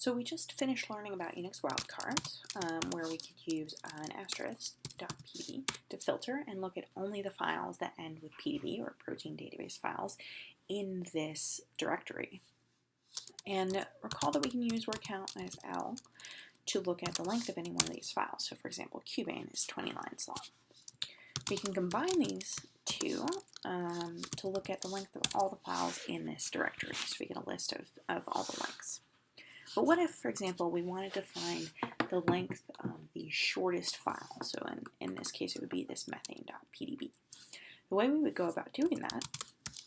So we just finished learning about Unix wildcards, where we could use an asterisk.pdb to filter and look at only the files that end with PDB or protein database files in this directory. And recall that we can use word count minus L to look at the length of any one of these files. So for example, Cubane is 20 lines long. We can combine these two to look at the length of all the files in this directory. So we get a list of all the lengths. But what if, for example, we wanted to find the length of the shortest file? So in this case, it would be this methane.pdb. The way we would go about doing that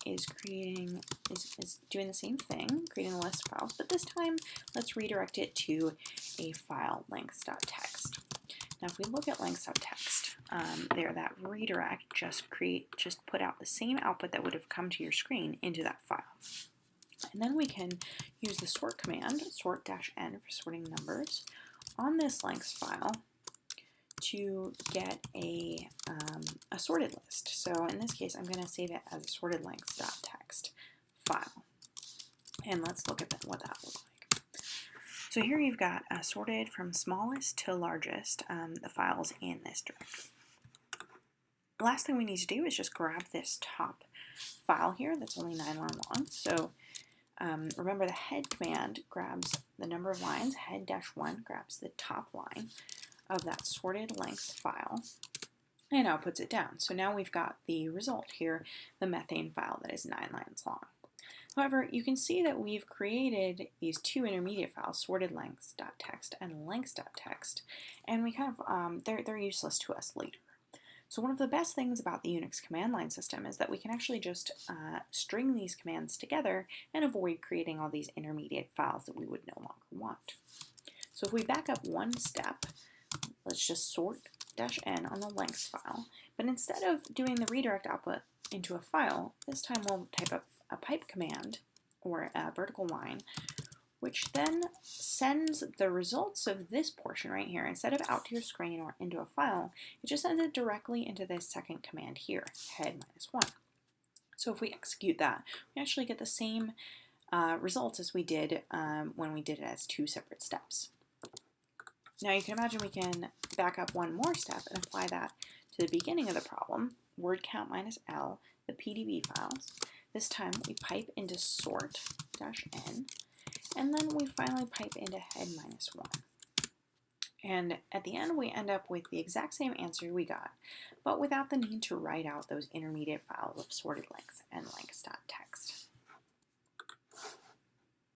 is doing the same thing, creating a list of files, but this time let's redirect it to a file lengths.txt. Now, if we look at lengths.txt, that redirect just put out the same output that would have come to your screen into that file. And then we can use the sort command, sort-n for sorting numbers, on this lengths file to get a sorted list. So in this case, I'm going to save it as a sorted lengths.txt file. And let's look at what that looks like. So here you've got sorted from smallest to largest, the files in this directory. The last thing we need to do is just grab this top file here that's only 9 lines long. So remember, the head command grabs the number of lines, head-1 grabs the top line of that sorted length file and outputs it down. So now we've got the result here, the methane file that is 9 lines long. However, you can see that we've created these two intermediate files, sorted lengths.txt and lengths.txt, and we kind of they're useless to us later. So one of the best things about the Unix command line system is that we can actually just string these commands together and avoid creating all these intermediate files that we would no longer want. So if we back up one step, let's just sort-n on the lengths file, but instead of doing the redirect output into a file, this time we'll type up a pipe command or a vertical line, which then sends the results of this portion right here, instead of out to your screen or into a file, it just sends it directly into this second command here, head-1. So if we execute that, we actually get the same results as we did when we did it as two separate steps. Now you can imagine we can back up one more step and apply that to the beginning of the problem, word count minus L, the PDB files. This time we pipe into sort-n, and then we finally pipe into head-1. And at the end, we end up with the exact same answer we got, but without the need to write out those intermediate files of sorted lengths and lengths.txt.